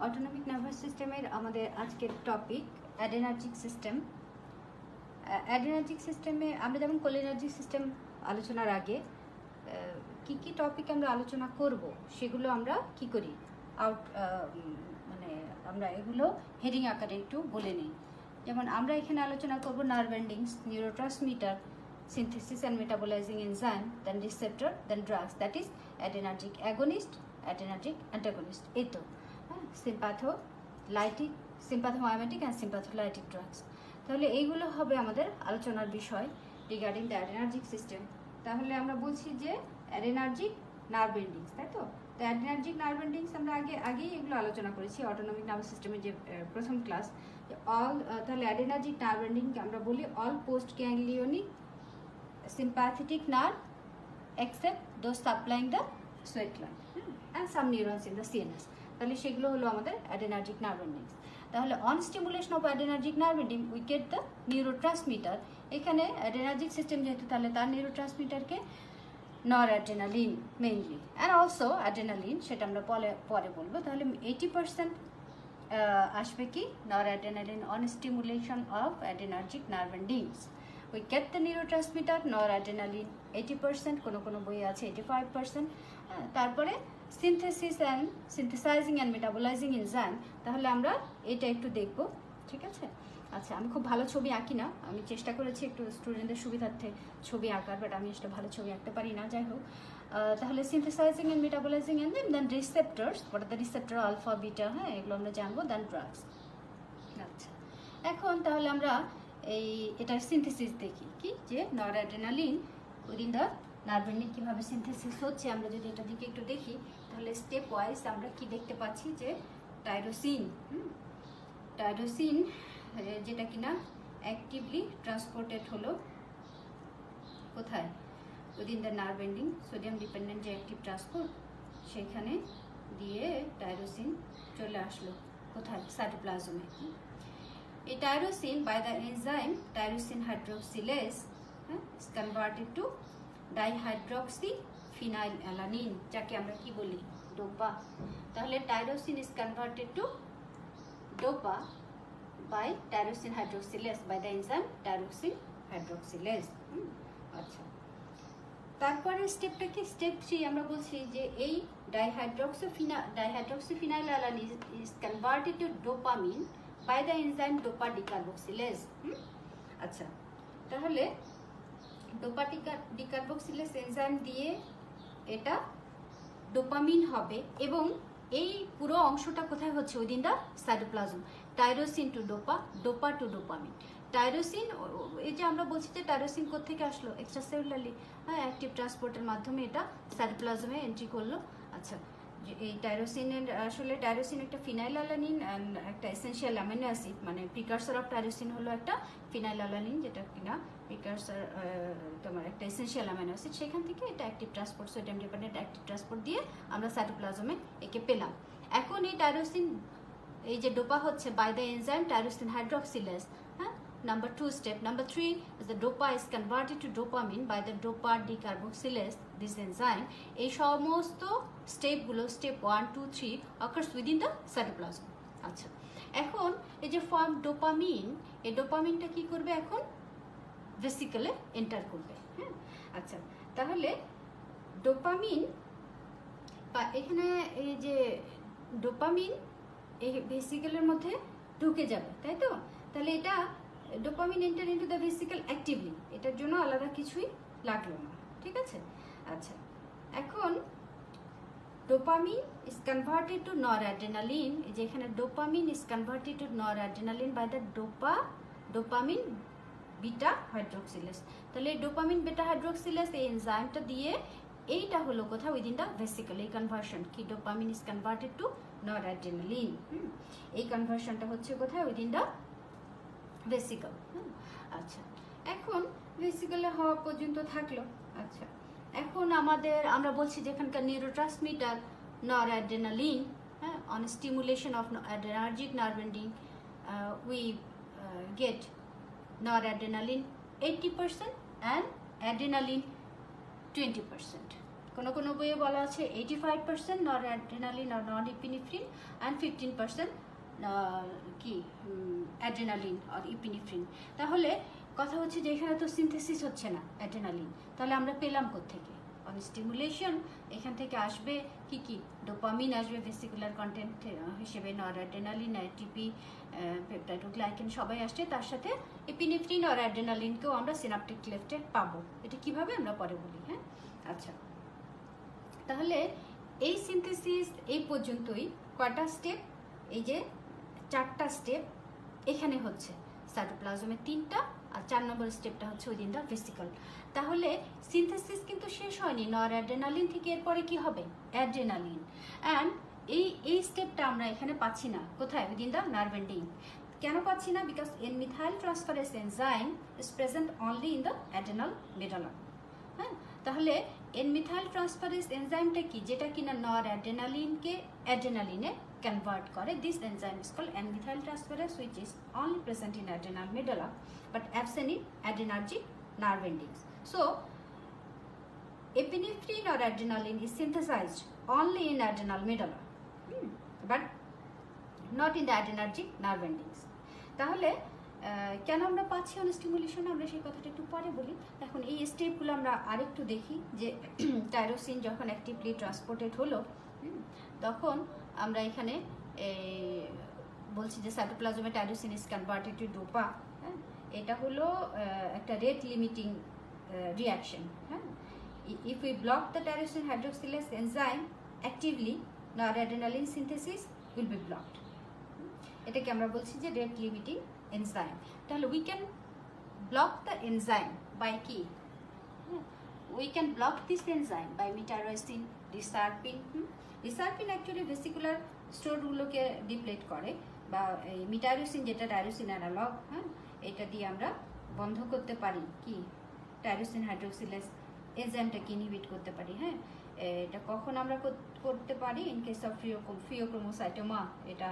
Autonomic nervous সিস্টেমের আমাদের আজকের টপিক অ্যাডেনার্জিক সিস্টেম। অ্যাডেনার্জিক সিস্টেমে আমরা যেমন কোলিনার্জিক সিস্টেম আলোচনার আগে কি কি টপিক আমরা আলোচনা করব সেগুলো আমরা কি করি আমরা এগুলো হেডিং আকারে একটু বলে নিই। যেমন আমরা এখানে আলোচনা করব nerve endings, neurotransmitter, synthesis and metabolizing enzyme, then receptor, then drugs, that is adrenergic agonist, adrenergic antagonist. এই তো sympathomimetic and sympatholytic drugs. তাহলে এইগুলো হবে আমাদের আলোচনার বিষয় রিগার্ডিং দ্য অ্যাড্রেনার্জিক সিস্টেম। তাহলে আমরা বলছি যে অ্যাড্রেনার্জিক নার্ভ এন্ডিংস, তাই তো? তো অ্যাড্রেনার্জিক নার্ভ এন্ডিংস আমরা আগেই এগুলো আলোচনা করেছি অটোনমিক নার্ভাস সিস্টেমের যে প্রথম ক্লাস। তাহলে অ্যাড্রেনার্জিক নার্ভ এন্ডিং আমরা বলি all postganglionic sympathetic nerve except those supplying the sweat gland and some neurons in the CNS. তাহলে সেগুলো হলো আমাদের adrenergic nerve endings। তাহলে on stimulation of adrenergic nerve ending we get the neurotransmitter। এখানে adrenergic system যেহেতু তাহলে তার neurotransmitterকে noradrenaline mainly and also adrenaline, সেটা আমরা পরে বলবো। তাহলে 80% আসবে কি noradrenaline on stimulation of adrenergic nerve endings। We get the neurotransmitter noradrenaline 80%, কোনো বইয়ে আছে 85%। তারপরে synthesizing and metabolizing enzyme, তাহলে আমরা এটা একটু দেখব, ঠিক আছে? আচ্ছা, আমি খুব ভালো ছবি আঁকি না, আমি চেষ্টা করেছি একটু স্টুডেন্টদের সুবিধার্থে ছবি আঁকার, বাট আমি সেটা ভালো ছবি আঁকতে পারি না, যাই হোক। তাহলে synthesizing and metabolizing enzyme, then receptors, what are the receptor alpha beta, হ্যাঁ এগুলো আমরা জানবো, then drugs। আচ্ছা, এখন তাহলে আমরা এটার সিনথেসিস দেখি কি যে noradrenaline within the nerve ending কিভাবে সিনথেসিস হচ্ছে। আমরা যদি এটার দিকে একটু দেখি তাহলে স্টেপ ওয়াইজ আমরা কি দেখতে পাচ্ছি যে টাইরোসিন যেটা কিনা অ্যাক্টিভলি ট্রান্সপোর্টেড হলো কোথায়, within the nerve ending sodium dependent যে অ্যাক্টিভ ট্রান্সপোর্ট সেখানে দিয়ে টাইরোসিন চলে আসলো কোথায়, সাইটোপ্লাজমে। A tyrosine by the enzyme tyrosine hydroxylase is converted to dihydroxyphenylalanine, যাকে আমরা কি বলি, ডোপা। তাহলে tyrosine is converted to dopa by tyrosine hydroxylase by the enzyme tyrosine hydroxylase। আচ্ছা, তারপরে স্টেপটা কি, স্টেপ 3 আমরা বলছি যে এই dihydroxyphenylalanine is converted to dopamine by the enzyme dopa decarboxylase। আচ্ছা, তাহলে ডোপা ডিকার্বক্সিলেজ এনজাইম দিয়ে এটা ডোপামিন হবে এবং এই পুরো অংশটা কোথায় হচ্ছে, within the cytoplasm. Tyrosine to dopa, dopa to dopamine. Tyrosine, এই যে আমরা বলছি যে টাইরোসিন কোত্থেকে আসলো, এক্সট্রাসেলুলারলি, হ্যাঁ অ্যাক্টিভ ট্রান্সপোর্টের মাধ্যমে এটা সাইটোপ্লাজমে এন্ট্রি করলো। আচ্ছা, এই টাইরোসিনের আসলে টাইরোসিন একটা ফিনাইলঅ্যালানিন একটা এসেনশিয়াল অ্যামিনো অ্যাসিড, মানে প্রিকারসর অফ টাইরোসিন হলো একটা ফিনাইলঅ্যালানিন, যেটা কিনা প্রিকারসর তোমার একটা এসেনশিয়াল অ্যামিনো অ্যাসিড। সেখান থেকে এটা active transport, sodium dependent active transport দিয়ে আমরা সাইটোপ্লাজমে একে পেলাম। এখন এই টাইরোসিন, এই যে ডোপা হচ্ছে বাই দ্য এনজাইম টাইরোসিন হাইড্রোক্সিলেজ, হ্যাঁ number 2 step. Number 3 is the dopa is converted to dopamine by the dopa decarboxylase, this enzyme। এই সমস্ত স্টেপগুলো, step 1 2 3 occurs within the cytoplasm। আচ্ছা, এখন এই যে ফর্ম ডোপামিন, এই ডোপামিনটা কি করবে, এখন ভেসিকলে এন্টার করবে। হ্যাঁ, আচ্ছা, তাহলে ডোপামিন বা এখানে এই যে ডোপামিন এই ভেসিকলের মধ্যে ঢুকে যাবে, তাই তো? তাহলে এটা dopamine enter into the vesicle actively, এটার জন্য আলাদা কিছুই লাগলো না, ঠিক আছে? আচ্ছা, এখন dopamine is converted to noradrenaline, এই যে এখানে dopamine is converted to noradrenaline by the dopamine beta hydroxylase. তাহলে এই ডোপামিন বিটা হাইড্রোক্সিলেজ এই এনজাইমটা দিয়ে এইটা হলো কোথায়, উইদিন দ্য ভেসিকল। এই কনভার্সন কি, dopamine is converted to noradrenaline, এই কনভার্সনটা হচ্ছে কোথায়, উইদিন দ্য ভেসিকল। আচ্ছা, এখন ভেসিকলে হওয়া পর্যন্ত থাকলো। আচ্ছা, এখন আমরা বলছি যে এখানকার নিউরোট্রান্সমিটার নরঅ্যাড্রেনালিন, হ্যাঁ on stimulation of adrenergic nerve ending we get noradrenaline 80% and adrenaline 20%। কোনো কোনো বইয়ে বলা আছে 85% নর adrenaline R non epinephrine and 15% কি অ্যাড্রেনালিন আর ইপিনেফ্রিন। তাহলে কথা হচ্ছে যে এখানে তো সিনথেসিস হচ্ছে না অ্যাড্রেনালিন, তাহলে আমরা পেলাম কোত্থেকে? অন স্টিমুলেশন এখান থেকে আসবে কি কি, ডোপামিন আসবে ভেসিকুলার কন্টেন্ট হিসেবে, নরঅ্যাড্রেনালিন, এটিপি, পেপটাইডোগ্লাইকেন সবাই আসছে, তার সাথে এপিনেফ্রিন আর অ্যাড্রেনালিনকেও আমরা সিনাপটিক ক্লেফটে পাবো। এটা কিভাবে আমরা পরে বলি। হ্যাঁ, আচ্ছা, তাহলে এই সিনথেসিস এই পর্যন্তই কয়টা স্টেপ? এই যে 4টা স্টেপ এখানে হচ্ছে, সাইটোপ্লাজমে 3টা, আর 4 নম্বর স্টেপটা হচ্ছে উইদিন দ্য ভেসিকল। তাহলে সিনথেসিস কিন্তু শেষ হয়নি, নরঅ্যাড্রেনালিন থেকে এরপরে কি হবে? অ্যাড্রেনালিন। অ্যান্ড এই স্টেপটা আমরা এখানে পাচ্ছি না, কোথায়? Within the nerve ending. কেন পাচ্ছি না? Because N-methyl transferase enzyme is present only in the adrenal medulla. হ্যাঁ, তাহলে এন-মিথাইল ট্রান্সফারেজ এনজাইমটা কি? যেটা কিনা নরঅ্যাড্রেনালিনকে অ্যাড্রেনালিনে convert করে। This enzyme is called N-methyl transferase, which is only present in adrenal medulla but absent in adrenergic nerve endings. So epinephrine or adrenaline is synthesized only in adrenal medulla, but not in the adrenergic nerve endings. তাহলে কেন আমরা পাচ্ছি on stimulation, আমরা সেই কথাটা একটু পরে বলি। এখন এই স্টেপগুলো আমরা আরেকটু দেখি যে টাইরোসিন যখন অ্যাক্টিভলি ট্রান্সপোর্টেড হলো, তখন আমরা এখানে বলছি যে সাইটোপ্লাজমে tyrosine is converted to dopa. হ্যাঁ, এটা হলো একটা রেট লিমিটিং রিয়াকশন। হ্যাঁ, if we block the tyrosine hydroxylase enzyme actively, noradrenaline synthesis will be blocked. এটাকে আমরা বলছি যে রেট লিমিটিং এনজাইম। তাহলে we can block the enzyme by কি? We can block this enzyme by metyrosine, reserpin. Reserpine actually vesicular স্টোরগুলোকে deplete করে, বা এই মিটাইরোসিন যেটা টাইরোসিন অ্যানালগ, হ্যাঁ, এটা দিয়ে আমরা বন্ধ করতে পারি কি, টাইরোসিন হাইড্রোক্সিলেজ এনজাইমটাকে ইনহিবিট করতে পারি। হ্যাঁ, এটা কখন আমরা করতে পারি? In case of pheochromocytoma. এটা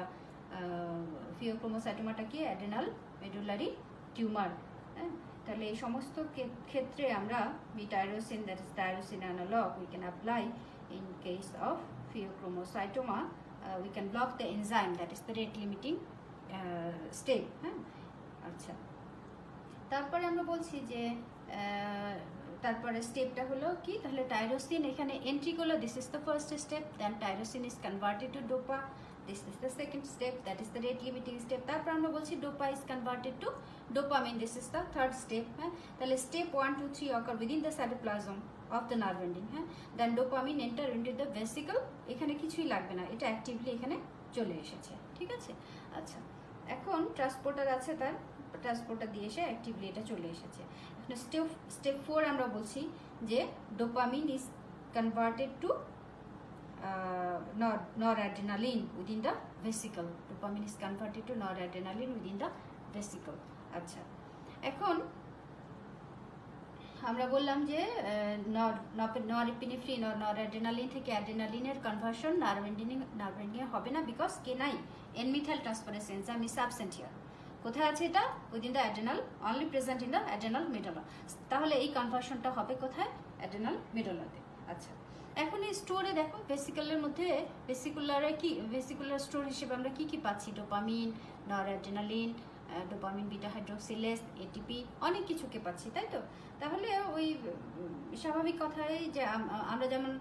ফিওক্রোমোসাইটোমাটা কি? Adrenal medullary tumour. হ্যাঁ, তাহলে এই সমস্ত ক্ষেত্রে আমরা metyrosine, that is tyrosine analogue, we can apply in case of pheochromocytoma. We can block the enzyme, that is the rate limiting step. হ্যাঁ, আচ্ছা, তারপরে আমরা বলছি যে তারপরে স্টেপটা হলো কি? তাহলে টাইরোসিন এখানে এন্ট্রি করলো, this is the first step, then tyrosine is converted to dopa, this is the second step, that is the rate limiting step. তারপর আমরা বলছি dopa is converted to dopamine, this is the third step. হ্যাঁ, তাহলে step 1, 2, 3 occur within the cytoplasm of the nerve ending. হ্যাঁ, then dopamine enter into the vesicle. এখানে কিছুই লাগবে না, এটা অ্যাক্টিভলি এখানে চলে এসেছে। ঠিক আছে, আচ্ছা, এখন ট্রান্সপোর্টার আছে, তার ট্রান্সপোর্টার দিয়ে এসে অ্যাক্টিভলি এটা চলে এসেছে। এখন স্টেপ 4 আমরা বলছি যে dopamine is converted two noradrenaline within the vesicle. Dopamine is converted to noradrenaline within the vesicle. আচ্ছা, এখন আমরা বললাম যে নরএপিনেফ্রিন আর নরঅ্যাড্রেনালিন থেকে অ্যাড্রেনালিনের কনভার্সন নার্ভ এন্ডিং হবে না, বিকজ কে নাই? N-methyl transferase enzyme is absent here. কোথায় আছে এটা? Within the adrenal, only present in the adrenal medulla. তাহলে এই কনভার্সনটা হবে কোথায়? অ্যাড্রেনাল মেডুলাতে। আচ্ছা, এখন এই স্টোরে দেখো, ভেসিকুলার মধ্যে ভেসিকুলারে কি, ভেসিকুলার স্টোর হিসেবে আমরা কি কি পাচ্ছি? Dopamine, noradrenaline, dopamine beta hydroxylase, ATP, অনেক কিছুকে পাচ্ছি, তাই তো? তাহলে ওই স্বাভাবিক কথাই যে আমরা যেমন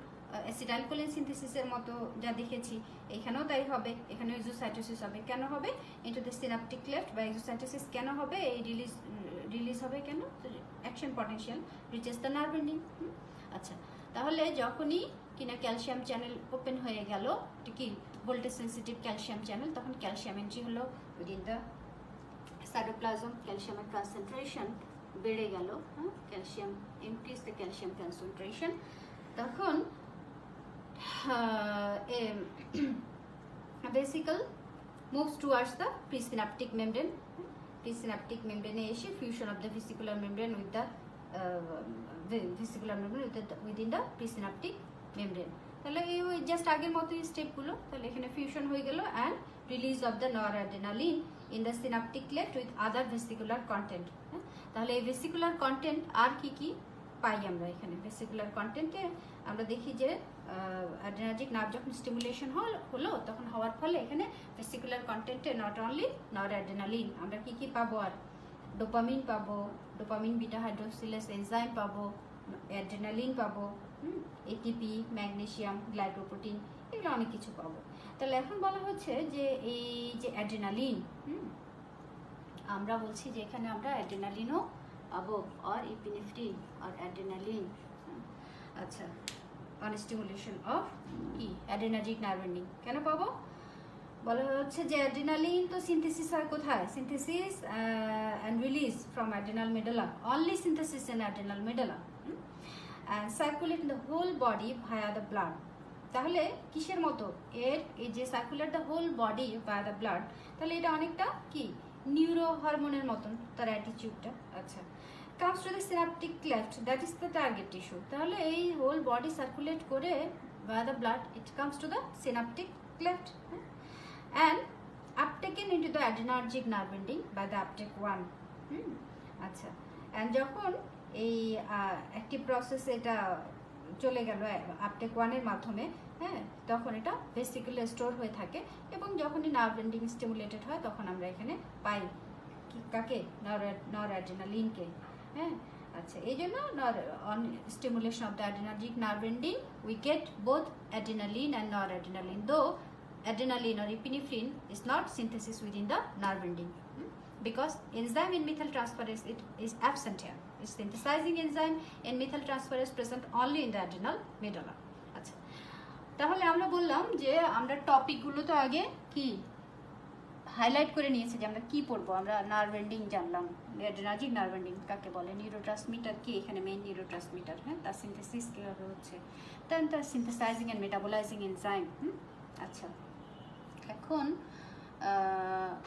অ্যাসিটাইলকোলিন সিনথেসিসের মতো যা দেখেছি, এখানেও তাই হবে। এখানে এক্সোসাইটোসিস হবে। কেন হবে? ইনটু দ্য সিনাপটিক ক্লেফট বা এক্সোসাইটোসিস কেন হবে? এই রিলিজ হবে কেন? Action potential reaches the nerve ending. আচ্ছা, তাহলে যখনই কিনা ক্যালসিয়াম চ্যানেল ওপেন হয়ে গেল, কি ভোল্টেজ সেন্সিটিভ ক্যালসিয়াম চ্যানেল, তখন ক্যালসিয়াম এন্ট্রি হলো উইদিন দ্য সাইটোপ্লাজম, ক্যালসিয়ামের কনসেন্ট্রেশন বেড়ে গেল। হ্যাঁ, calcium increase the calcium concentration, তখন vesicle moves towards the presynaptic membrane. Presynaptic membrane এসে fusion of the vesicular membrane with the vesicular membrane within the presynaptic membrane. তাহলে এই just আগের মতোই স্টেপগুলো। তাহলে এখানে ফিউশন হয়ে গেল and release of the noradrenaline in the synaptic cleft with other vesicular content. তাহলে এই ভেসিকুলার কন্টেন্ট আর কি কি পাই আমরা এখানে ভেসিকুলার কন্টেন্টে আমরা দেখি যে অ্যাড্রেনার্জিক নার্ভ যখন স্টিমুলেশন হলো তখন হওয়ার ফলে এখানে ভেসিকুলার কন্টেন্টে নট অনলি নরঅ্যাড্রেনালিন আমরা কি পাবো আর ডোপামিন পাবো, ডোপামিন বিটা হাইড্রোক্সিলেজ এনজাইম পাবো, অ্যাড্রেনালিন পাবো, এটিপি, ম্যাগনেসিয়াম, গ্লাইকোপ্রোটিন, এগুলো অনেক কিছু পাবো। তাহলে এখন বলা হচ্ছে যে এই যে অ্যাড্রেনালিন, আমরা বলছি যে এখানে আমরা অ্যাড্রেনালিনও পাবো আর ইপিনেফ্রিন আর অ্যাড্রেনালিন। আচ্ছা, অন স্টিমুলেশন অফ কি অ্যাড্রেনার্জিক নার্ভ এন্ডিং কেন পাবো? বলা হচ্ছে যে অ্যাড্রেনালিন তো সিনথেসিস হয় কোথায়? Synthesis and release from adrenal medulla, only synthesis in adrenal medulla and circulate in the whole body via the blood. তাহলে কিসের মতো? এর এই যে circulate the whole body via the blood, তাহলে এটা অনেকটা কি নিউরো হরমোনের মতন তার অ্যাটিটিউডটা। আচ্ছা, comes to the synaptic cleft, that is the target tissue. তাহলে এই হোল বডি সার্কুলেট করে via the blood, it comes to the synaptic cleft and uptaken into the adrenergic nerve ending by the uptake 1. আচ্ছা, and যখন এই active process এটা চলে গেল uptake 1 এর মাধ্যমে, হ্যাঁ, তখন এটা ভেসিকুলে স্টোর হয়ে থাকে এবং যখনই নার্ভ এন্ডিং স্টিমুলেটেড হয় তখন আমরা এখানে পাই কাকে? নরঅ্যাড্রেনালিনকে। হ্যাঁ, আচ্ছা, এই জন্য on stimulation of the adrenergic nerve ending we get both adrenaline and noradrenaline, দো adrenaline or epinephrine is not synthesis within the nerve ending because enzyme in methyltransferase it is absent here. It's synthesizing enzyme in methyltransferase present only in the adrenal medulla. আচ্ছা, তাহলে আমরা বললাম যে আমরা টপিকগুলো তো আগে কি হাইলাইট করে নিয়েছি যে আমরা কি পড়বো। আমরা নার্ভ এন্ডিং জানলাম, অ্যাড্রেনার্জিক নার্ভ এন্ডিং কাকে বলে, নিউরোট্রান্সমিটার কি, এখানে মেইন নিউরোট্রান্সমিটার, হ্যাঁ, তার সিনথেসিস কীভাবে হচ্ছে, দেন তার সিনথেসাইজিং অ্যান্ড মেটাবোলাইজিং এনজাইম। আচ্ছা, এখন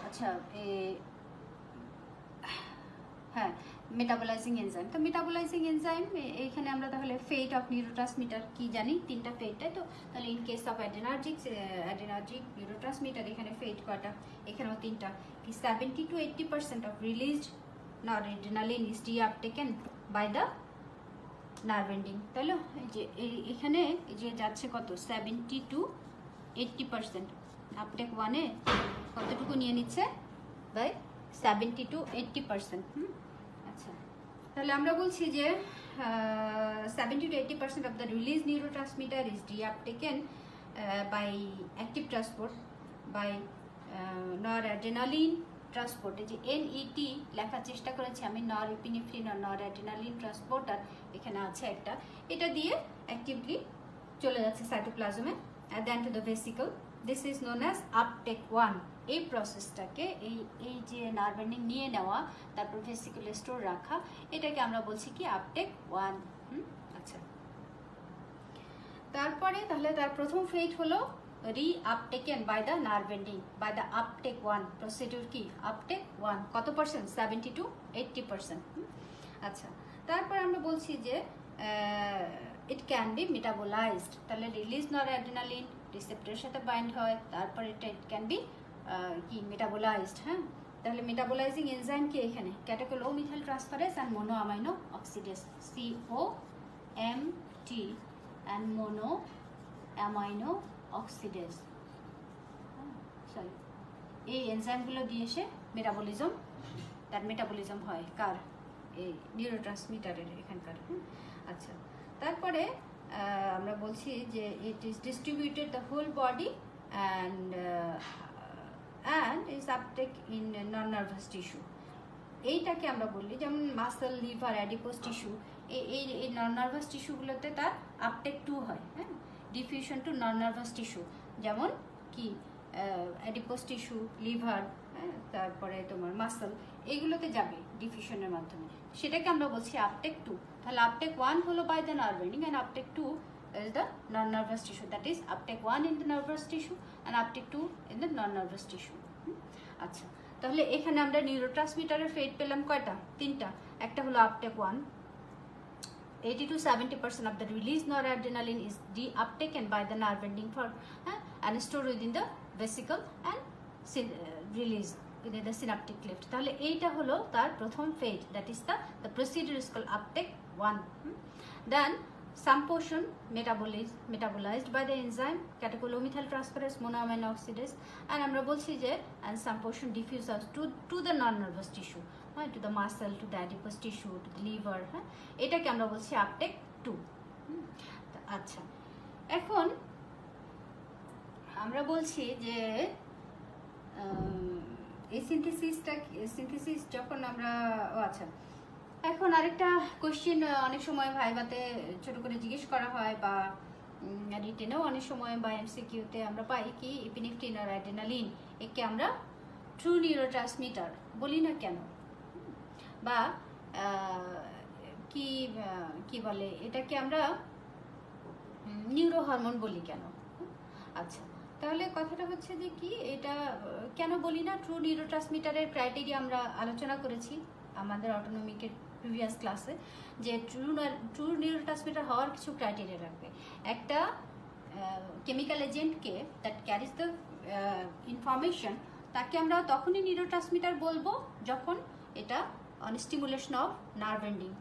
আচ্ছা হ্যাঁ, মেটাবোলাইজিং এনজাইম। তো মেটাবোলাইজিং এনজাইম এইখানে আমরা তাহলে ফেট অফ নিউরোট্রান্সমিটার কি জানি? 3টা ফেট, তাই তো? তাহলে in case of adrenergic neurotransmitter এখানে ফেট কয়টা? এখানেও 3টা। কি 70 to 80% of released noradrenaline is reuptaken by the nerve ending. তাহলে যে এখানে যে যাচ্ছে কত? 70 to 80%। আপটেক 1-এ কতটুকু নিয়ে নিচ্ছে? By 70 to 80%। আচ্ছা, তাহলে আমরা বলছি যে 70 to 80% of the released neurotransmitter is deuptaken by active transport by noradrenaline transport। এই যে NET লেখার চেষ্টা করেছি আমি, নরএপিনেফ্রিন আর নরঅ্যাড্রেনালিন ট্রান্সপোর্টার এখানে আছে একটা, এটা দিয়ে অ্যাক্টিভলি চলে যাচ্ছে সাইটোপ্লাজমে and then to the vesicle. This is known as uptake 1. এই প্রসেসটাকে এই যে নার্ভ এন্ডিং নিয়ে নেওয়া তারপর ভেসিকুলে স্টোর রাখা, এটাকে আমরা বলছি কি আপটেক 1। আচ্ছা, তারপরে তাহলে তার প্রথম ফেট হলো reuptaken by the nerve ending by the uptake 1 procedure. কি আপটেক 1 কত পার্সেন্ট? 70 to 80%। আচ্ছা, তারপর আমরা বলছি যে ইট ক্যান বি মেটাবোলাইজড। তাহলে রিলিজ নরঅ্যাড্রেনালিন রিসেপ্টরের সাথে বাইন্ড হয়, তারপর এটা ইট ক্যান বি কি মেটাবোলাইজড। হ্যাঁ, তাহলে মেটাবোলাইজিং এনজাইম কি এখানে? Catechol O methyl transferase and mono amino oxidase, COMT and mono amino oxidase. Sorry, এই এনজাইমগুলো দিয়ে এসে মেটাবলিজম, তার মেটাবলিজম হয় কার? এই নিউরোট্রান্সমিটারের এখানকার। আচ্ছা, তারপরে আমরা বলছি যে it is distributed the whole body and is uptake in non nervous tissue. এইটাকে আমরা বলি যেমন মাসল, লিভার, অ্যাডিপোজ টিস্যু, এই নন নার্ভাস টিস্যুগুলোতে তার আপটেক 2 হয়। হ্যাঁ, ডিফিউশন টু নন নার্ভাস টিস্যু, যেমন কি অ্যাডিপোজ টিস্যু, লিভার, তারপরে তোমার মাসল, এইগুলোতে যাবে ডিফিউশনের মাধ্যমে, সেটাকে আমরা বলছি আপটেক 2। তাহলে আপটেক 1 হলো by the nerve ending and uptake 2 is the non-nervous tissue, that is uptake 1 in the nervous tissue and uptake 2 in the non-nervous tissue। আচ্ছা, তাহলে এখানে আমরা নিউরোট্রান্সমিটারের ফেট পেলাম কয়টা? 3টা। একটা হলো uptake 1, 80 to 70% of the released noradrenaline is de-uptaken by the nerve ending for and stored within the vesicle and released the synaptic cleft. তাহলে এইটা হলো তার প্রথম phase, that is the procedure is called uptake 1। Then some portion metabolized by the enzyme catecholomethyltransferase monoamine oxidase, and আমরা বলছি যে and some portion diffuse to the non-nervous tissue, to the muscle, to the adipose tissue, to the liver, হ্যাঁ, এটাকে আমরা বলছি uptake 2। আচ্ছা, এখন আমরা বলছি যে এই সিনথেসিস যখন আমরা আচ্ছা, এখন আরেকটা কোশ্চেন অনেক সময় ভাইভাতে ছোট করে জিজ্ঞেস করা হয় বা রিটেনেও অনেক সময় বা এমসিকিউতে আমরা পাই কি ইপিনেফ্রিন আর অ্যাড্রেনালিন একে আমরা ট্রু নিউরোট্রান্সমিটার বলি না কেন, বা কি বলে এটাকে আমরা নিউরো হরমোন বলি কেন। আচ্ছা, তাহলে কথাটা হচ্ছে যে কি এটা কেন বলি না, ট্রু নিউরোট্রান্সমিটারের ক্রাইটেরিয়া আমরা আলোচনা করেছি আমাদের অটোনমিকের প্রিভিয়াস ক্লাসে, যে ট্রু নিউরোট্রান্সমিটার হওয়ার কিছু ক্রাইটেরিয়া রাখবে। একটা কেমিক্যাল এজেন্টকে দ্যাট ক্যারিজ দ্য ইনফরমেশন, তাকে আমরা তখনই নিউরোট্রান্সমিটার বলবো যখন এটা on stimulation of nerve ending.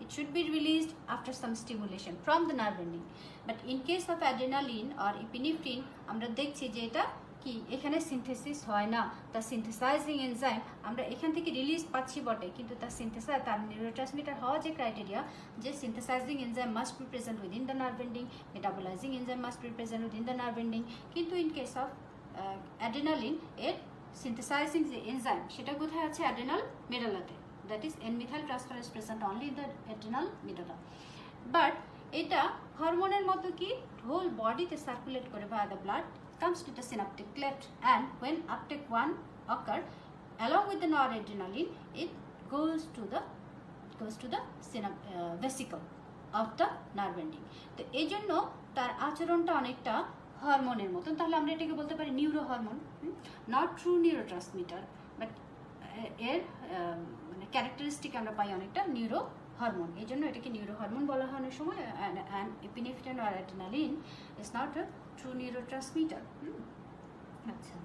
It should be released after some stimulation from the nerve ending. But in case of adrenaline or epinephrine, আমরা দেখছি যে এটা কি এখানে সিনথেসিস হয় না, তার সিনথেসাইজিং এনজাইম আমরা এখান থেকে রিলিজ পাচ্ছি বটে, কিন্তু তার নিউরোট্রান্সমিটার হওয়া যে ক্রাইটেরিয়া, যে synthesising enzyme must be present within the nerve ending, metabolising enzyme must be present within the nerve ending. কিন্তু ইন কেস অফ অ্যাড্রেনালিন এর সিনথেসাইজিং যে এনজাইম সেটা কোথায় আছে, অ্যাড্রেনাল মেডালাতে, that is N-methyltransferase present only in the adrenal medulla. But এটা হরমোনের মতো কি হোল বডিতে সার্কুলেট করে via the blood, comes to the synaptic cleft, and when uptake 1 occur along with the noradrenaline, it goes to the vesicle of the nerve ending. তো এই জন্য তার আচরণটা অনেকটা হরমোনের মতন। তাহলে আমরা এটাকে বলতে পারি neuro hormone, not true neurotransmitter, but এর ক্যারেক্টারিস্টিক আমরা পাই অনেকটা নিউরো হরমোন, এই জন্য এটাকে নিউরো হরমোন বলা হয় অনেক সময়। এপিনেফ্রিন আর adrenaline is not a true neurotransmitter. আচ্ছা,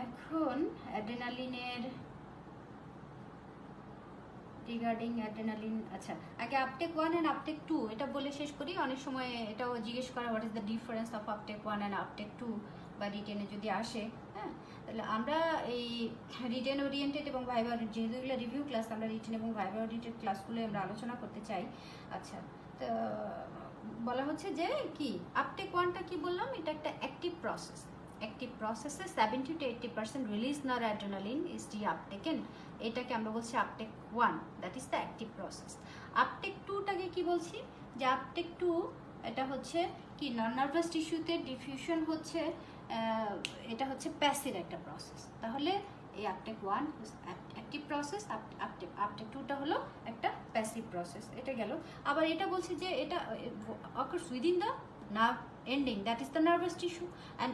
এখন অ্যাড্রেনালিনের রিগার্ডিং অ্যাড্রেনালিন, আচ্ছা আগে আপটেক 1 অ্যান্ড আপটেক 2 এটা বলে শেষ করি। অনেক সময় এটাও জিজ্ঞেস করা what is the difference of uptake 1 and uptake 2 বা রিটেনে যদি আসে, হ্যাঁ, তাহলে আমরা এই রিটেন ওরিয়েন্টেড এবং ভাইভা, যেহেতু এগুলো রিভিউ ক্লাস, আমরা রিটেন এবং ভাইভা ওরিয়েন্টেড ক্লাসগুলো আমরা আলোচনা করতে চাই। আচ্ছা, তো বলা হচ্ছে যে কি আপটেক 1টা কি বললাম, এটা একটা অ্যাক্টিভ প্রসেস। অ্যাক্টিভ প্রসেসে 70 to 80% release noradrenaline is uptaken, এটাকে আমরা বলছি uptake 1, that is the active process. Uptake 2টাকে কি বলছি, যে আপটেক 2 এটা হচ্ছে কি নন নার্ভাস টিস্যুতে ডিফিউশন হচ্ছে, এটা হচ্ছে প্যাসিভ একটা প্রসেস। তাহলে এই আপটেক 1 অ্যাক্টিভ প্রসেস, আপটেক 2টা হলো একটা প্যাসিভ প্রসেস। এটা গেল। আবার এটা বলছি যে এটা occurs within the nerve ending, that is the nervous tissue, and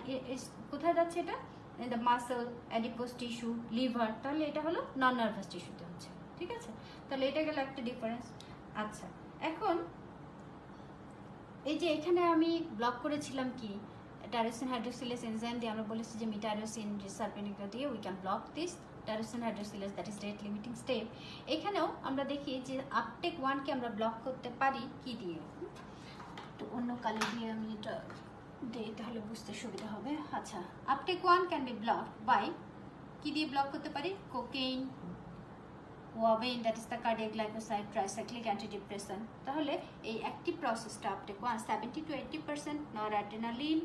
কোথায় যাচ্ছে এটা, in the muscle, adipose tissue, liver. তাহলে এটা হলো নন নার্ভাস টিস্যুতে হচ্ছে, ঠিক আছে। তাহলে এটা গেল একটা ডিফারেন্স। আচ্ছা, এখন এই যে এখানে আমি ব্লক করেছিলাম কি টাইরোসিন হাইড্রোক্সিলেজ এনজাইম দিয়ে, আমরা বলেছি যে মিটাইরোসিন রিসালপিনিক দিয়ে we can block this tyrosine hydroxylase, that is rate limiting step. এখানেও আমরা দেখি যে আপটেক 1কে আমরা ব্লক করতে পারি কি দিয়ে, তো অন্য কালে দিয়ে আমি এটা দিই তাহলে বুঝতে সুবিধা হবে। আচ্ছা, uptake 1 can be block by কি দিয়ে ব্লক করতে পারি, cocaine, ouabain, that is the cardiac glycoside, tricyclic antidepressant. তাহলে এই অ্যাক্টিভ প্রসেসটা আপটেক 1 70 to 80% নরঅ্যাড্রেনালিন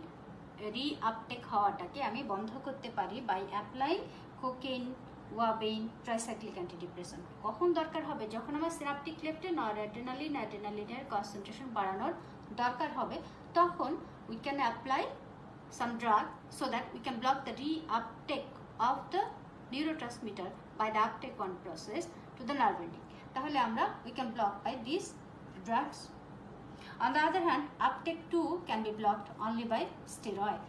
রিআপটেক হওয়াটাকে আমি বন্ধ করতে পারি by apply cocaine, ouabain, tricyclic antidepressant. কখন দরকার হবে, যখন আমার সিনাপটিক ক্লেফটে অ্যাড্রেনালিনের কনসেন্ট্রেশন বাড়ানোর দরকার হবে, তখন we can apply some drug so that we can block the reuptake of the neurotransmitter by the uptake 1 process to the nerve ending. তাহলে আমরা we can block by these drugs. On the other hand, uptake 2 can be blocked only by steroid.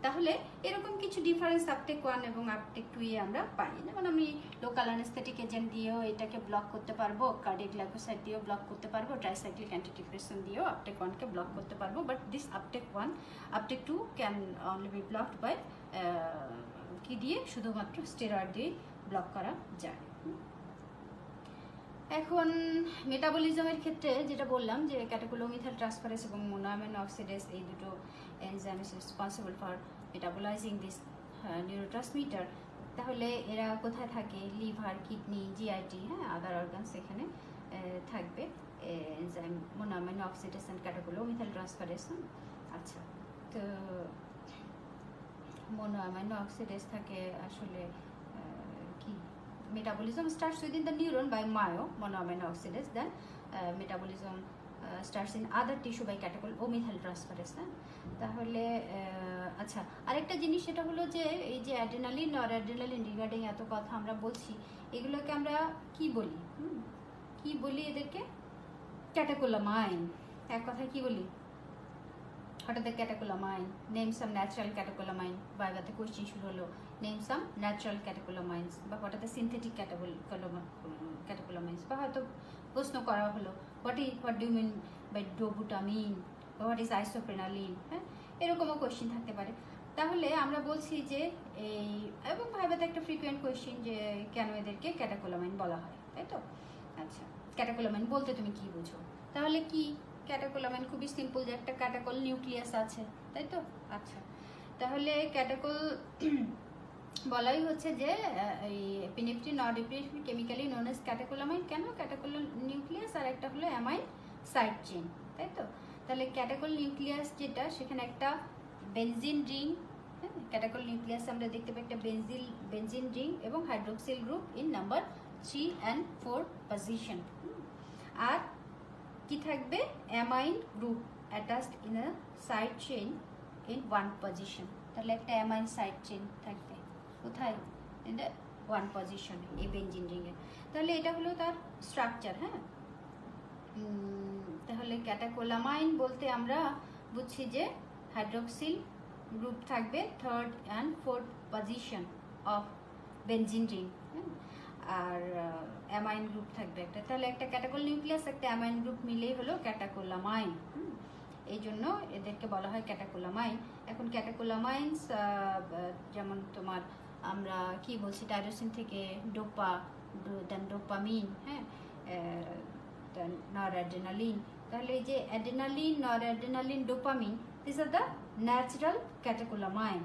তাহলে এরকম কিছু difference uptake 1 এবং uptake 2 এ আমরা পাই। যেমন আমি local anaesthetic agent দিয়েও এটাকে ব্লক করতে পারবো, কার্ডিয়াক গ্লাইকোসাইড দিয়েও ব্লক করতে পারবো, ট্রাইসাইক্লিক অ্যান্টিডিপ্রেসেন্ট দিয়েও আপটেক 1কে ব্লক করতে পারবো। But this uptake 2 can only be blocked by কি দিয়ে, শুধুমাত্র স্টেরয়েড দিয়ে ব্লক করা যায়। এখন মেটাবলিজমের ক্ষেত্রে যেটা বললাম যে ক্যাটাকোলোমিথাল ট্রান্সফারেজ এবং মোনোঅ্যামিনো অক্সিডেজ এই দুটো enzyme is responsible for metabolising this neurotransmitter. তাহলে এরা কোথায় থাকে? লিভার, কিডনি, জিআইটি, হ্যাঁ, আদার অর্গানস এখানে থাকবে এনজাইম মোনোঅ্যামিনো অক্সিডেজ এন্ড ক্যাটাকোলোমিথাল ট্রান্সফারেজ। আচ্ছা, তো মোনোঅ্যামিনো অক্সিডেজ থাকে আসলে কি, metabolism starts within the neuron by monoamino oxidase, then metabolism starts in other tissue by catechol-O-methyl transferase। তাহলে আচ্ছা, আরেকটা জিনিস সেটা হলো যে এই যে অ্যাড্রেনালিন আর অ্যাড্রেনালিন রিগার্ডিং এত কথা আমরা বলছি, এগুলোকে আমরা কি বলি? কি বলি এদেরকে? ক্যাটাকোলামাইন। এক কথায় কি বলি? What are the catecholamine? Name some natural catecholamine. বারবাতে কোশ্চেন শুরু হলো, name some natural catecholamines, বা what are the synthetic catecholamines, বা হয়তো প্রশ্ন করা হলো what do you mean by dobutamine, বা what is isoprenaline, হ্যাঁ, এরকমও কোশ্চেন থাকতে পারে। তাহলে আমরা বলছি যে এই, এবং ভাইবাতে একটা ফ্রিকুয়েন্ট কোশ্চেন যে কেন এদেরকে ক্যাটাকোলামাইন বলা হয়, তাই তো? আচ্ছা, ক্যাটাকোলামাইন বলতে তুমি কি বুঝো? তাহলে কি ক্যাটাকোলামাইন? খুবই সিম্পল, যে একটা ক্যাটাকল নিউক্লিয়াস আছে, তাই তো? আচ্ছা, তাহলে ক্যাটাকল বলাই হচ্ছে যে এই epinephrine not epinephrine chemically known as catecholamine. কেন? ক্যাটাকল নিউক্লিয়াস আর একটা হলো অ্যামাইন সাইড চেইন, তাই তো? তাহলে ক্যাটাকল নিউক্লিয়াস যেটা, সেখানে একটা বেনজিন রিং, হ্যাঁ, ক্যাটাকল নিউক্লিয়াসে আমরা দেখতে পাই একটা বেনজিন রিং এবং hydroxyl group in number 3 and 4 position. আর কি থাকবে? Amine group attached in a side chain in 1 position. তাহলে একটা অ্যামাইন সাইড চেইন থাকবে কোথায়? ইন দ্য 1 পজিশন, এই বেনজিন রিংয়ে। তাহলে এটা হলো তার স্ট্রাকচার, হ্যাঁ। তাহলে ক্যাটাকোলামাইন বলতে আমরা বুঝছি যে হাইড্রোক্সিল গ্রুপ থাকবে 3rd and 4th position of benzene ring, আর অ্যামাইন গ্রুপ থাকবে একটা। তাহলে একটা ক্যাটাকল নিউক্লিয়াস একটা অ্যামাইন গ্রুপ মিলেই হলো ক্যাটাকোলামাইন। এই জন্য এদেরকে বলা হয় ক্যাটাকোলামাইন। এখন ক্যাটাকোলামাইন্স যেমন তোমার আমরা কি বলছি, টাইরোসিন থেকে ডোপা, দেন ডোপামিন, হ্যাঁ, দেন নরঅ্যাড্রেনালিন। তাহলে এই যে adrenaline, noradrenaline, dopamine, this are the natural catecholamine.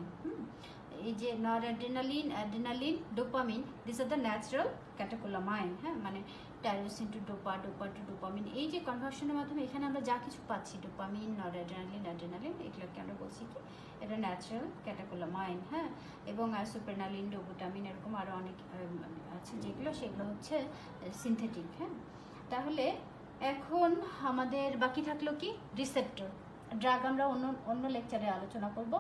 এই যে noradrenaline, adrenaline, dopamine, this are the natural catecholamine, হ্যাঁ, মানে tyrosine to dopa, dopa to dopamine, এই যে কনভার্সনের মাধ্যমে এখানে আমরা যা কিছু পাচ্ছি, ডোপামিন, নরঅ্যাড্রেনালিন, অ্যাড্রেনালিন, এগুলোকে আমরা বলছি কি, এটা ন্যাচারাল ক্যাটাকোলামাইন, হ্যাঁ। এবং আইসোপ্রেনালিন, ডোবুটামিন, এরকম আরও অনেক আছে যেগুলো, সেগুলো হচ্ছে সিনথেটিক, হ্যাঁ। তাহলে এখন আমাদের বাকি থাকলো কি? রিসেপ্টর। ড্রাগ আমরা অন্য লেকচারে আলোচনা করব।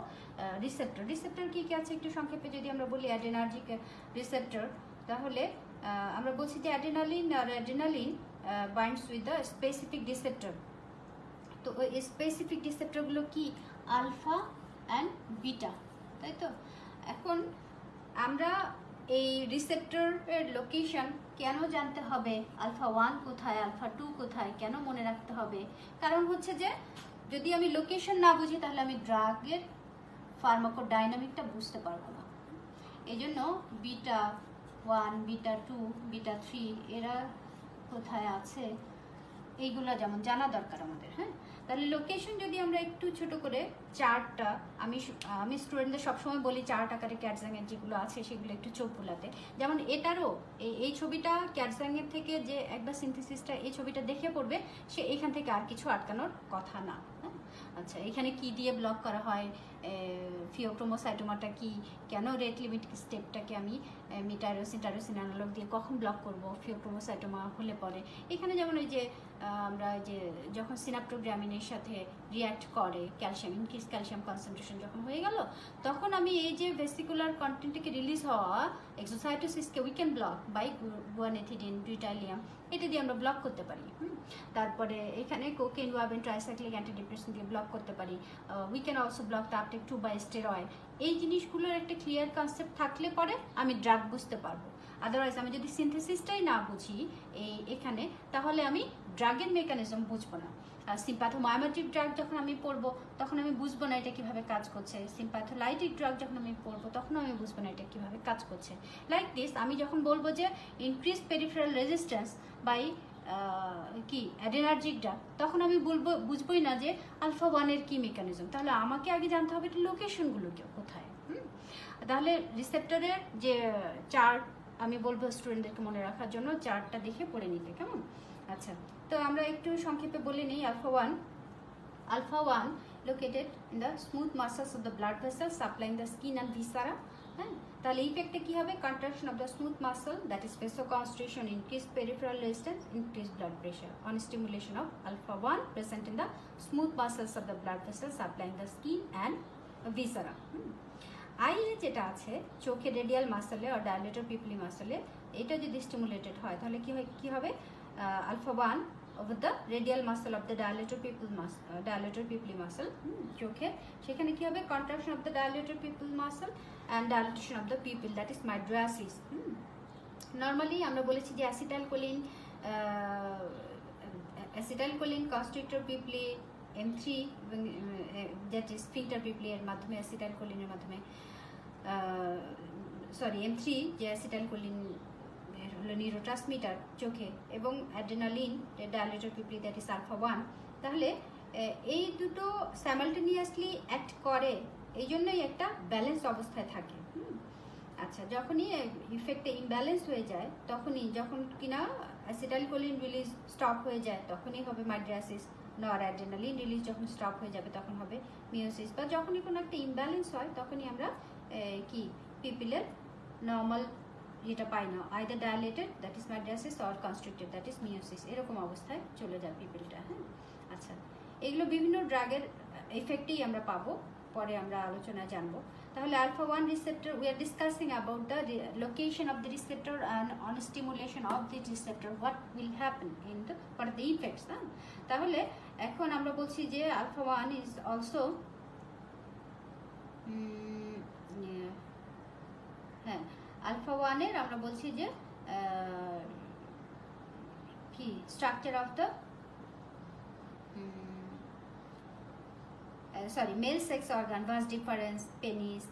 রিসেপ্টর কি কি আছে একটু সংক্ষেপে যদি আমরা বলি। অ্যাড্রেনার্জিক রিসেপ্টর, তাহলে আমরা বলছি যে অ্যাড্রেনালিন আর adrenaline binds with the specific receptor. তো ওই স্পেসিফিক রিসেপ্টরগুলো কি? আলফা অ্যান্ড বিটা, তাই তো? এখন আমরা এই রিসেপ্টরের লোকেশন কেন জানতে হবে? আলফা 1 কোথায়, আলফা 2 কোথায়, কেন মনে রাখতে হবে? কারণ হচ্ছে যে যদি আমি লোকেশন না বুঝি তাহলে আমি ড্রাগের ফার্মাকোডাইনামিকটা বুঝতে পারবো না। এই জন্য বিটা 1, বিটা 2, বিটা 3 এরা কোথায় আছে এইগুলো যেমন জানা দরকার আমাদের, হ্যাঁ। তাহলে লোকেশন যদি আমরা একটু ছোট করে চার্টটা, আমি স্টুডেন্টদের সবসময় বলি চার্ট আকারে ক্যাটজাংয়ের যেগুলো আছে সেগুলো একটু চোখ বুলাতে। যেমন এটারও এই ছবিটা ক্যাটজাংয়ের থেকে যে একবার সিনথেসিসটা এই ছবিটা দেখে পড়বে, সে এখান থেকে আর কিছু আটকানোর কথা না, হ্যাঁ। আচ্ছা, এখানে কি দিয়ে ব্লক করা হয়, ফিওক্রোমোসাইটোমাটা কি, কেন রেট লিমিট স্টেপটাকে আমি টাইরোসিন অ্যানালগ দিয়ে কখন ব্লক করব ফিওক্রোমোসাইটোমা হলে পরে। এখানে যেমন ওই যে আমরা যে যখন সিনাপ্টোগ্রামিনের সাথে রিঅ্যাক্ট করে ক্যালসিয়াম, ইনক্রিজ ক্যালসিয়াম কনসেন্ট্রেশন যখন হয়ে গেল, তখন আমি এই যে ভেসিকুলার কন্টেন্ট থেকে রিলিজ হওয়া এক্সোসাইটোসিসকে we can block by guanethidine, bretylium, এটা দিয়ে আমরা ব্লক করতে পারি। তারপরে এখানে কোকেন, ওয়াবেন, ট্রাইসাইক্লিক অ্যান্টিডিপ্রেসেন্ট দিয়ে ব্লক করতে পারি। We can also block the uptake 2 by steroid. এই জিনিসগুলোর একটা ক্লিয়ার কনসেপ্ট থাকলে পরে আমি ড্রাগ বুঝতে পারবো। আদারওয়াইজ আমি যদি সিনথেসিসটাই না বুঝি এখানে, তাহলে আমি ড্রাগের মেকানিজম বুঝবো না। সিম্প্যাথোমাইমেটিক ড্রাগ যখন আমি পড়বো তখন আমি বুঝবো না এটা কিভাবে কাজ করছে। সিম্প্যাথোলাইটিক ড্রাগ যখন আমি পড়বো তখন আমি বুঝবো না এটা কিভাবে কাজ করছে। লাইক দিস, আমি যখন বলবো যে ইনক্রিজ পেরিফেরাল রেজিস্ট্যান্স বাই কি অ্যাডেনার্জিক ড্রাগ, তখন আমি বুঝবোই না যে আলফা 1-এর কি মেকানিজম। তাহলে আমাকে আগে জানতে হবে লোকেশনগুলো কোথায়। তাহলে রিসেপ্টরের যে চার্ট আমি বলবো স্টুডেন্টদেরকে মনে রাখার জন্য, চার্টটা দেখে পড়ে নিতে, কেমন? আচ্ছা, তো আমরা একটু সংক্ষেপে বলে নিই। Alpha 1 located in the smooth muscles of the blood vessels supplying the skin and viscera. হ্যাঁ, তাহলে ইফেক্টে কি হবে? Contraction of the smooth muscle, that is vasoconstriction, increased peripheral resistance, increased blood pressure on stimulation of alpha 1 present in the smooth muscles of the blood vessels supplying the skin and viscera. আইয়ে যেটা আছে চোখে radial মাসলে আর ডায়ালেটর পিপলি মাসলে, এটা যদি stimulated হয় তাহলে কি হবে? Alpha 1 over the radial muscle of the dilator pupil muscle, চোখে, সেখানে কি হবে? contraction of the dilator pupil muscle and dilatation of the pupil, that is mydriasis. Normally আমরা বলেছি যে acetylcholine constrictor pupili M3 that is sphincter pupili এর মাধ্যমে অ্যাসিটাইলকোলিনের মাধ্যমে M3 যে অ্যাসিটাইলকোলিন হলো নিউরোট্রান্সমিটার চোখে, এবং অ্যাড্রেনালিন ডায়ালেটর পিপলি দ্যাট ইজ আলফা 1। তাহলে এই দুটো স্যামালটেনিয়াসলি অ্যাক্ট করে, এই জন্যই একটা ব্যালেন্স অবস্থায় থাকে। আচ্ছা, যখনই ইফেক্টে ইমব্যালেন্স হয়ে যায়, তখনই যখন কিনা অ্যাসিটাইলকোলিন রিলিজ স্টপ হয়ে যায় তখনই হবে মাইড্রিয়াসিস, নর অ্যাড্রেনালিন রিলিজ যখন স্টপ হয়ে যাবে তখন হবে মিওসিস। বা যখনই কোনো একটা ইমব্যালেন্স হয় তখনই আমরা কি পিপিলের নর্মাল যেটা পাই না, either dilated that is mydriasis or constricted that is meiosis, এরকম অবস্থায় চলে যায় পিপিলটা। হ্যাঁ, আচ্ছা, এগুলো বিভিন্ন ড্রাগের এফেক্টেই আমরা পাবো, পরে আমরা আলোচনায় জানবো। তাহলে alpha 1 receptor, we are discussing about the location of the receptor and on stimulation of the receptor what will happen in the what are the effects. তাহলে এখন আমরা বলছি যে আলফা 1 ইজ অলসো হ্যাঁ, আলফা 1-এর আমরা বলছি যে কি structure of the male sex organ, vas deferens, penis,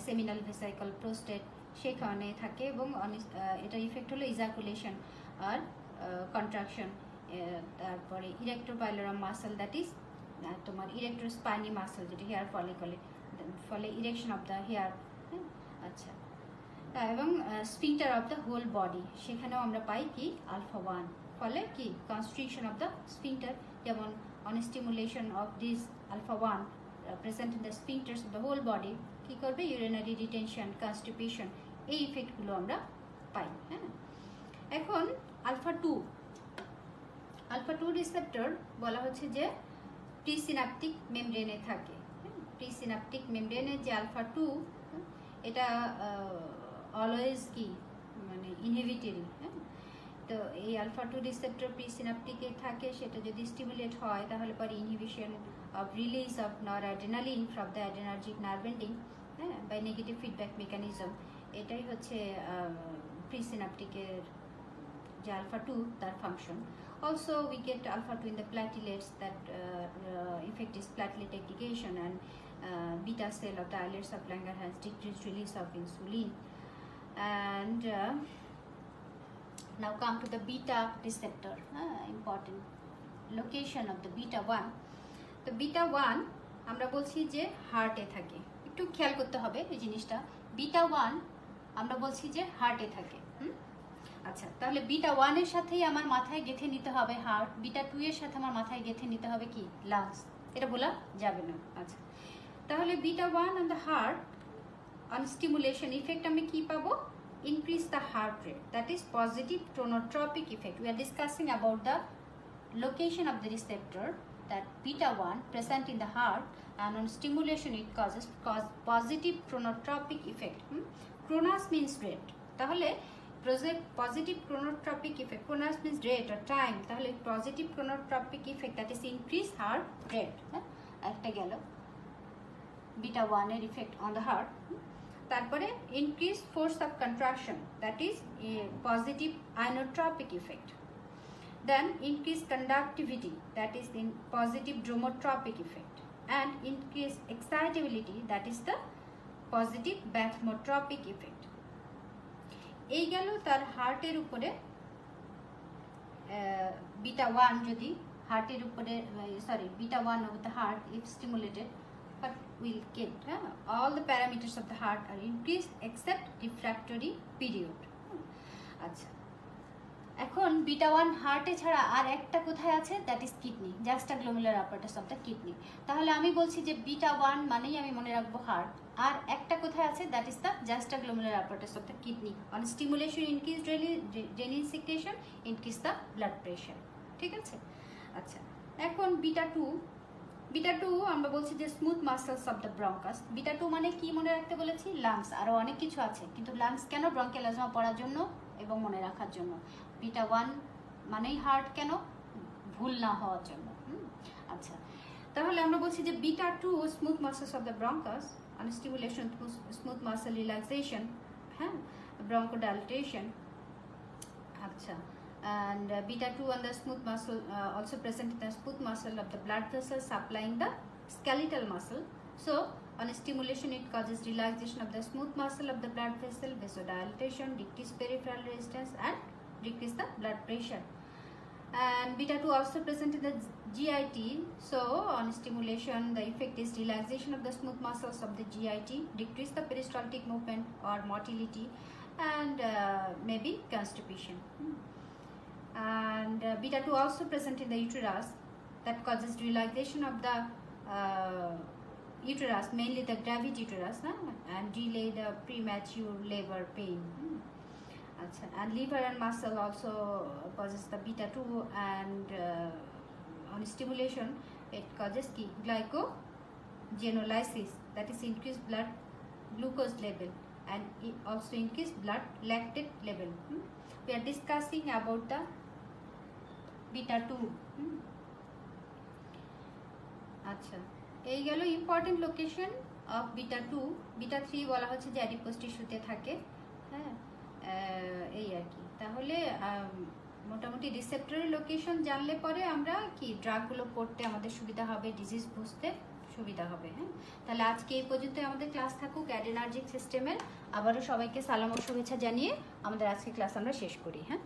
seminal vesicle, prostate সেখানে থাকে, এবং এটা ইফেক্ট হলো ইজাকুলেশন আর কন্ট্রাকশন। তারপরে ইরেক্টর পাইলোরাম মাসল, দ্যাট ইজ তোমার ইরেক্টর স্পাইনি মাসল, যেটা হেয়ার ফলিকলে, ফলে ইরেকশন অফ দ্য হেয়ার। আচ্ছা, এবং sphincter of the whole body, সেখানেও আমরা পাই কি আলফা 1, ফলে কি কনস্ট্রিকশন অফ দ্য স্ফিংটার, যেমন on stimulation of this alpha 1 present in the sphincters of the whole body কি করবে? ইউরিনারি রিটেনশন, কনস্টিপেশন, এই ইফেক্টগুলো আমরা পাই। হ্যাঁ, এখন আলফা 2 রিসেপ্টর বলা হচ্ছে যে প্রিসিনাপটিক মেমব্রেনে থাকে। প্রিসিনাপটিক মেমব্রেনে যে আলফা 2, এটা অলওয়েজ কি মানে ইনহিবিটরি। হ্যাঁ, তো এই আলফা 2 রিসেপ্টর প্রিসিনাপটিকে থাকে, সেটা যদি স্টিমুলেট হয় তাহলে পরে inhibition of release of noradrenaline from the adrenergic nerve ending, হ্যাঁ, বাই নেগেটিভ ফিডব্যাক মেকানিজম, এটাই হচ্ছে প্রিসিনাপটিকের যে আলফা 2 তার function. Also we get alpha 2 in the platelets, that effect is platelet aggregation, and beta cell of the islets of Langerhans decreased release of insulin. And now come to the beta receptor, important location of the beta 1. তো beta 1 আমরা বলছি যে হার্টে থাকে, একটু খেয়াল করতে হবে এই জিনিসটা। beta 1 আমরা বলছি যে হার্টে থাকে। আচ্ছা, তাহলে বিটা 1 এর সাথেই আমার মাথায় গেঁথে নিতে হবে হার্ট, বিটা 2 এর সাথে আমার মাথায় গেঁথে নিতে হবে কি লাংস, এটা বলা যাবে না। আচ্ছা, তাহলে beta 1 on the heart on stimulation effect আমি কি পাবো? Increase the heart rate, that is positive chronotropic effect. We are discussing about the location of the receptor that beta 1 present in the heart, and on stimulation it cause positive chronotropic effect. Chronos means rate, তাহলে positive chronotropic effect, chronos means rate or time, তাহলে positive chronotropic effect that is increase heart rate, একটা গেল beta 1 এর effect on the heart। তারপরে increase force of contraction, that is positive inotropic effect. Then increase conductivity, that is in positive dromotropic effect, and increase excitability, that is the positive bathmotropic effect. এই গেল তার হার্টের উপরে beta 1, যদি হার্টের উপরে beta 1 of the heart if stimulated what will get, all the parameters of the heart are increased except refractory period। আচ্ছা, এখন বিটা 1 হার্টে ছাড়া আর একটা কোথায় আছে, that is kidney, juxtaglomerular apparatus of the kidney. তাহলে আমি বলছি যে বিটা 1 মানেই আমি মনে রাখবো হার্ট, আর একটা কোথায় আছে, that is the juxtaglomerular apparatus of the kidney. On stimulation increase renin secretion, increase the blood pressure. ঠিক আছে। আচ্ছা, এখন বিটা 2 আমরা বলছি যে smooth muscles of the bronchus. Beta 2 মানে কি মনে রাখতে বলেছি, লাংস, আরো অনেক কিছু আছে, কিন্তু লাংস কেন, ব্রঙ্কিয়াল অ্যাজমা পড়ার জন্য এবং মনে রাখার জন্য। বিটা 1 মানেই হার্ট, কেন, ভুল না হওয়ার জন্য। আচ্ছা, তাহলে আমরা বলছি যে beta 2 smooth muscles of the bronchus on stimulation smooth muscle relaxation, হ্যাঁ, ব্রঙ্কোডাইলেটেশন। আচ্ছা, and beta 2 on the smooth muscle also present in the smooth muscle of the blood vessels supplying the skeletal muscle. So on stimulation it causes relaxation of the smooth muscle of the blood vessel, vasodilatation, decrease peripheral resistance, and decrease the blood pressure. And beta 2 also present in the GIT. So on stimulation the effect is relaxation of the smooth muscles of the GIT, decrease the peristaltic movement or motility, and maybe constipation. And beta 2 also present in the uterus, that causes relaxation of the uterus, mainly the gravid uterus, and delay the premature labor pain. And liver and muscle also causes the beta 2, and on stimulation it causes glycogenolysis, that is increased blood glucose level, and it also increased blood lactate level. We are discussing about the beta 2. আচ্ছা, এই গেল important location of beta 2। Beta 3 বলা হচ্ছে যে adipose টিস্যুতে থাকে, হ্যাঁ, এই আর কি। তাহলে মোটামুটি রিসেপ্টরের লোকেশন জানলে পরে আমরা কি ড্রাগগুলো পড়তে আমাদের সুবিধা হবে, ডিজিজ বুঝতে সুবিধা হবে। হ্যাঁ, তাহলে আজকে এই পর্যন্ত আমাদের ক্লাস থাকুক অ্যাড্রেনার্জিক সিস্টেমের। আবারও সবাইকে সালাম ও শুভেচ্ছা জানিয়ে আমাদের আজকে ক্লাস আমরা শেষ করি। হ্যাঁ।